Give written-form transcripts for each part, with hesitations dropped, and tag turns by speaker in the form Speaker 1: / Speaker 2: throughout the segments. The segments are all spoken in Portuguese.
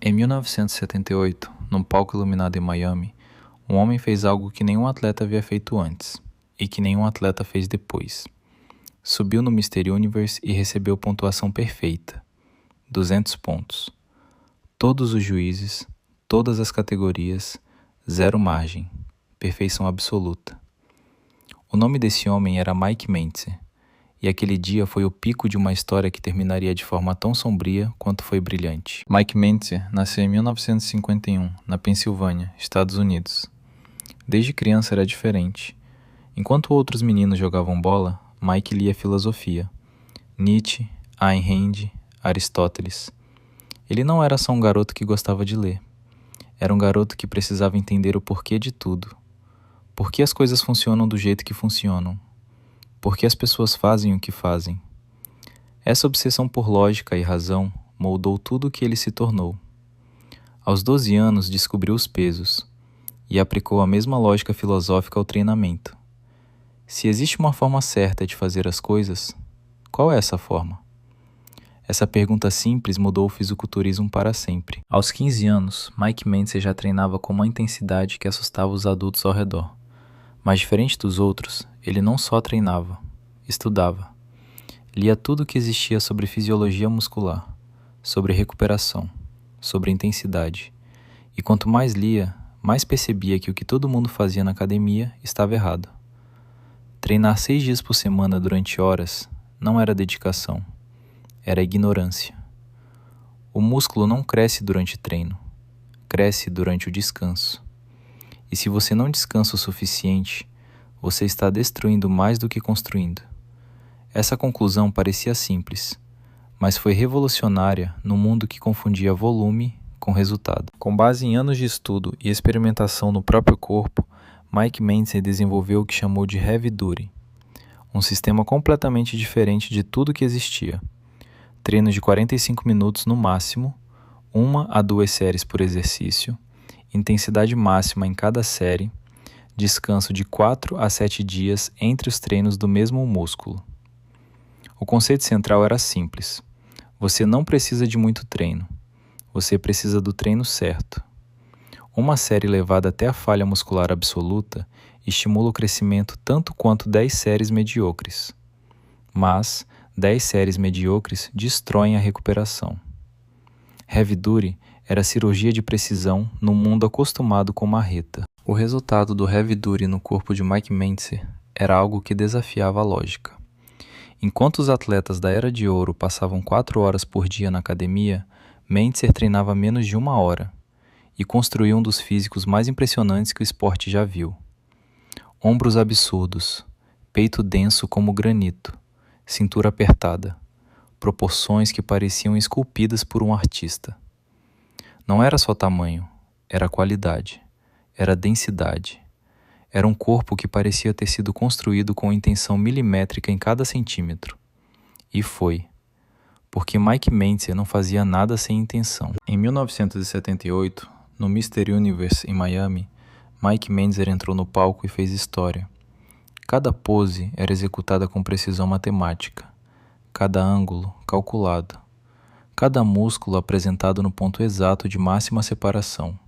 Speaker 1: Em 1978, num palco iluminado em Miami, um homem fez algo que nenhum atleta havia feito antes, e que nenhum atleta fez depois. Subiu no Mr. Universe e recebeu pontuação perfeita, 200 pontos. Todos os juízes, todas as categorias, zero margem, perfeição absoluta. O nome desse homem era Mike Mentzer, e aquele dia foi o pico de uma história que terminaria de forma tão sombria quanto foi brilhante. Mike Mentzer nasceu em 1951, na Pensilvânia, Estados Unidos. Desde criança era diferente. Enquanto outros meninos jogavam bola, Mike lia filosofia. Nietzsche, Ayn Rand, Aristóteles. Ele não era só um garoto que gostava de ler. Era um garoto que precisava entender o porquê de tudo. Por que as coisas funcionam do jeito que funcionam? Por que as pessoas fazem o que fazem? Essa obsessão por lógica e razão moldou tudo o que ele se tornou. Aos 12 anos descobriu os pesos e aplicou a mesma lógica filosófica ao treinamento. Se existe uma forma certa de fazer as coisas, qual é essa forma? Essa pergunta simples mudou o fisiculturismo para sempre. Aos 15 anos, Mike Mentzer já treinava com uma intensidade que assustava os adultos ao redor. Mas diferente dos outros, ele não só treinava, estudava. Lia tudo o que existia sobre fisiologia muscular, sobre recuperação, sobre intensidade. E quanto mais lia, mais percebia que o que todo mundo fazia na academia estava errado. Treinar 6 dias por semana durante horas não era dedicação, era ignorância. O músculo não cresce durante treino, cresce durante o descanso. E se você não descansa o suficiente, você está destruindo mais do que construindo. Essa conclusão parecia simples, mas foi revolucionária no mundo que confundia volume com resultado. Com base em anos de estudo e experimentação no próprio corpo, Mike Mentzer desenvolveu o que chamou de Heavy Duty, um sistema completamente diferente de tudo que existia. Treinos de 45 minutos no máximo, 1 a 2 séries por exercício, intensidade máxima em cada série, descanso de 4 a 7 dias entre os treinos do mesmo músculo. O conceito central era simples. Você não precisa de muito treino. Você precisa do treino certo. Uma série levada até a falha muscular absoluta estimula o crescimento tanto quanto 10 séries medíocres. Mas 10 séries medíocres destroem a recuperação. Heavy Duty era cirurgia de precisão num mundo acostumado com marreta. O resultado do Heavy Duty no corpo de Mike Mentzer era algo que desafiava a lógica. Enquanto os atletas da Era de Ouro passavam 4 horas por dia na academia, Mentzer treinava menos de 1 hora e construiu um dos físicos mais impressionantes que o esporte já viu. Ombros absurdos, peito denso como granito, cintura apertada, proporções que pareciam esculpidas por um artista. Não era só tamanho, era qualidade, era densidade. Era um corpo que parecia ter sido construído com intenção milimétrica em cada centímetro. E foi, porque Mike Mentzer não fazia nada sem intenção. Em 1978, no Mr. Universe em Miami, Mike Mentzer entrou no palco e fez história. Cada pose era executada com precisão matemática, cada ângulo calculado. Cada músculo apresentado no ponto exato de máxima separação.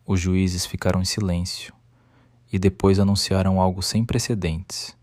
Speaker 1: Os juízes ficaram em silêncio e depois anunciaram algo sem precedentes.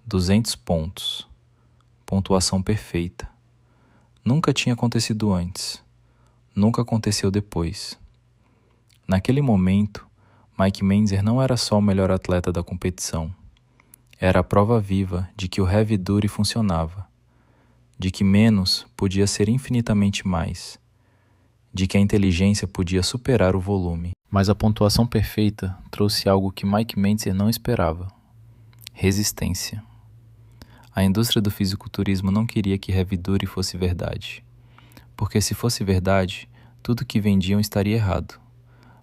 Speaker 1: 200 pontos. Pontuação perfeita. Nunca tinha acontecido antes. Nunca aconteceu depois. Naquele momento, Mike Mentzer não era só o melhor atleta da competição. Era a prova viva de que o Heavy Duty funcionava. De que menos podia ser infinitamente mais, de que a inteligência podia superar o volume. Mas a pontuação perfeita trouxe algo que Mike Mentzer não esperava: resistência. A indústria do fisiculturismo não queria que Heavy Duty fosse verdade, porque se fosse verdade, tudo que vendiam estaria errado.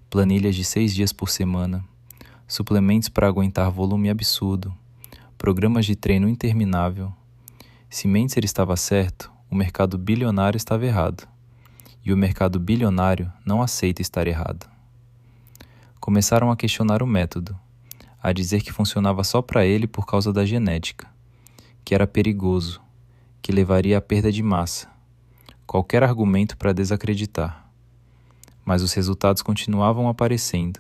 Speaker 1: Planilhas de 6 dias por semana, suplementos para aguentar volume absurdo, programas de treino interminável. Se Mentzer estava certo, o mercado bilionário estava errado. E o mercado bilionário não aceita estar errado. Começaram a questionar o método, a dizer que funcionava só para ele por causa da genética, que era perigoso, que levaria à perda de massa. Qualquer argumento para desacreditar. mas os resultados continuavam aparecendo,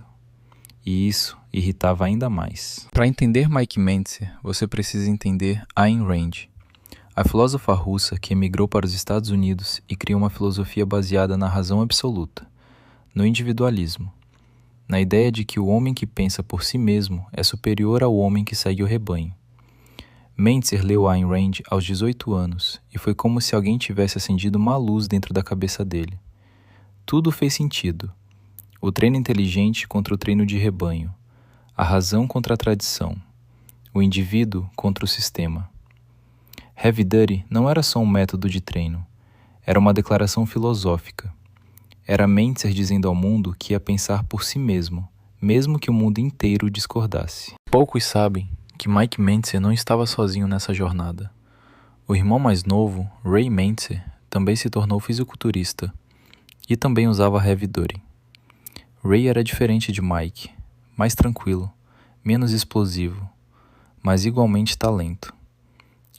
Speaker 1: e isso irritava ainda mais. Para entender Mike Mentzer, você precisa entender Ayn Rand, a filósofa russa que emigrou para os Estados Unidos e criou uma filosofia baseada na razão absoluta, no individualismo, na ideia de que o homem que pensa por si mesmo é superior ao homem que segue o rebanho. Mentzer leu Ayn Rand aos 18 anos e foi como se alguém tivesse acendido uma luz dentro da cabeça dele. Tudo fez sentido. O treino inteligente contra o treino de rebanho, a razão contra a tradição, o indivíduo contra o sistema. Heavy Duty não era só um método de treino, era uma declaração filosófica. Era Mentzer dizendo ao mundo que ia pensar por si mesmo, mesmo que o mundo inteiro discordasse. Poucos sabem que Mike Mentzer não estava sozinho nessa jornada. O irmão mais novo, Ray Mentzer, também se tornou fisiculturista e também usava Heavy Duty. Ray era diferente de Mike, mais tranquilo, menos explosivo, mas igualmente talento.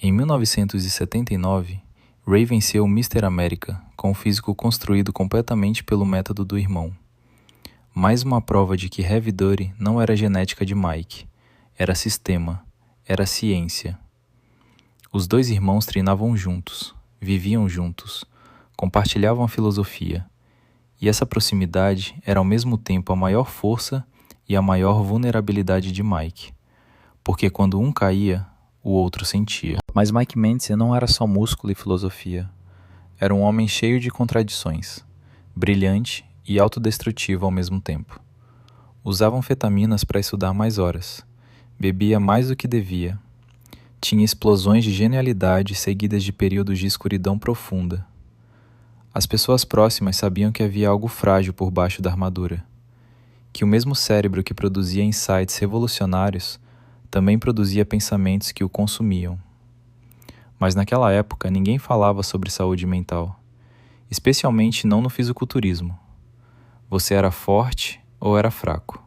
Speaker 1: Em 1979, Ray venceu o Mr. América com um físico construído completamente pelo método do irmão. Mais uma prova de que Heavy Duty não era genética de Mike, era sistema, era ciência. Os dois irmãos treinavam juntos, viviam juntos, compartilhavam a filosofia, e essa proximidade era ao mesmo tempo a maior força e a maior vulnerabilidade de Mike, porque quando um caía, o outro sentia. Mas Mike Mentzer não era só músculo e filosofia. Era um homem cheio de contradições, brilhante e autodestrutivo ao mesmo tempo. Usava anfetaminas para estudar mais horas. Bebia mais do que devia. Tinha explosões de genialidade seguidas de períodos de escuridão profunda. As pessoas próximas sabiam que havia algo frágil por baixo da armadura. Que o mesmo cérebro que produzia insights revolucionários também produzia pensamentos que o consumiam. Mas naquela época ninguém falava sobre saúde mental, especialmente não no fisiculturismo. Você era forte ou era fraco.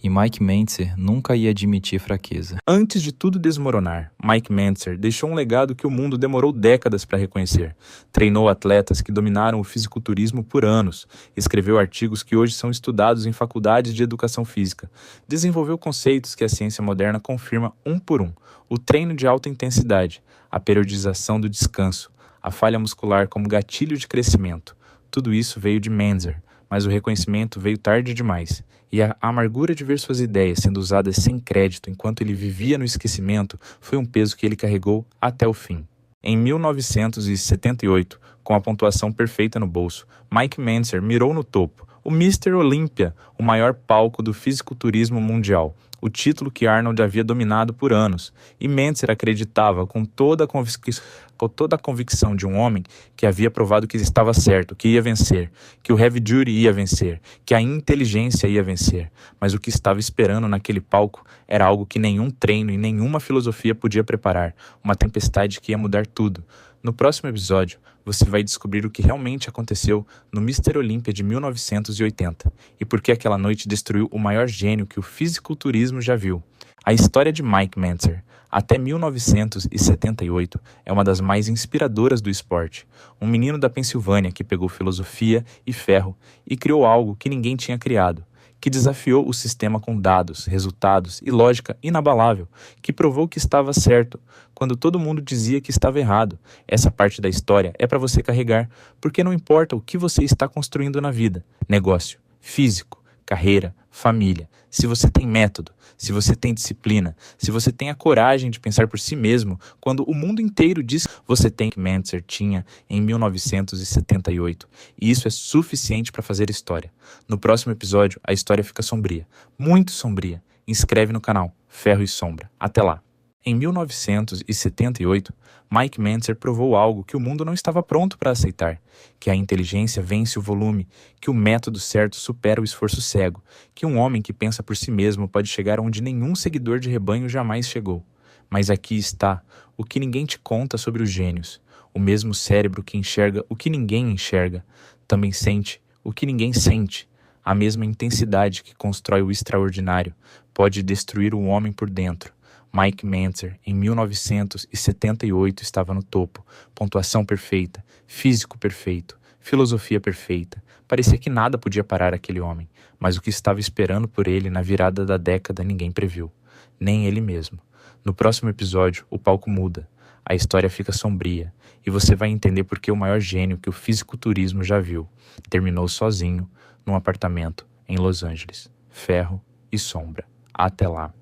Speaker 1: E Mike Mentzer nunca ia admitir fraqueza.
Speaker 2: Antes de tudo desmoronar, Mike Mentzer deixou um legado que o mundo demorou décadas para reconhecer. Treinou atletas que dominaram o fisiculturismo por anos, escreveu artigos que hoje são estudados em faculdades de educação física, desenvolveu conceitos que a ciência moderna confirma um por um: o treino de alta intensidade, a periodização do descanso, a falha muscular como gatilho de crescimento. Tudo isso veio de Mentzer, mas o reconhecimento veio tarde demais, e a amargura de ver suas ideias sendo usadas sem crédito enquanto ele vivia no esquecimento foi um peso que ele carregou até o fim. Em 1978, com a pontuação perfeita no bolso, Mike Mentzer mirou no topo, o Mr. Olympia, o maior palco do fisiculturismo mundial, o título que Arnold havia dominado por anos, e Mentzer acreditava com toda a convicção de um homem que havia provado que estava certo, que ia vencer, que o Heavy Duty ia vencer, que a inteligência ia vencer, mas o que estava esperando naquele palco era algo que nenhum treino e nenhuma filosofia podia preparar, uma tempestade que ia mudar tudo. No próximo episódio, você vai descobrir o que realmente aconteceu no Mr. Olympia de 1980 e por que aquela noite destruiu o maior gênio que o fisiculturismo já viu. A história de Mike Mentzer, até 1978, é uma das mais inspiradoras do esporte. Um menino da Pensilvânia que pegou filosofia e ferro e criou algo que ninguém tinha criado, que desafiou o sistema com dados, resultados e lógica inabalável, que provou que estava certo, quando todo mundo dizia que estava errado. Essa parte da história é para você carregar, porque não importa o que você está construindo na vida, negócio, físico, carreira, família, se você tem método, se você tem disciplina, se você tem a coragem de pensar por si mesmo, quando o mundo inteiro diz você tem que Mentzer tinha em 1978. E isso é suficiente para fazer história. No próximo episódio, a história fica sombria, muito sombria. Inscreve no canal Ferro e Sombra. Até lá! Em 1978, Mike Mentzer provou algo que o mundo não estava pronto para aceitar, que a inteligência vence o volume, que o método certo supera o esforço cego, que um homem que pensa por si mesmo pode chegar onde nenhum seguidor de rebanho jamais chegou. Mas aqui está o que ninguém te conta sobre os gênios, o mesmo cérebro que enxerga o que ninguém enxerga, também sente o que ninguém sente, a mesma intensidade que constrói o extraordinário, pode destruir o homem por dentro. Mike Mentzer, em 1978, estava no topo, pontuação perfeita, físico perfeito, Filosofia perfeita. Parecia que nada podia parar aquele homem, mas o que estava esperando por ele na virada da década ninguém previu, nem ele mesmo. No próximo episódio, o palco muda, a história fica sombria, e você vai entender por que o maior gênio que o fisiculturismo já viu terminou sozinho num apartamento em Los Angeles. Ferro e sombra. Até lá.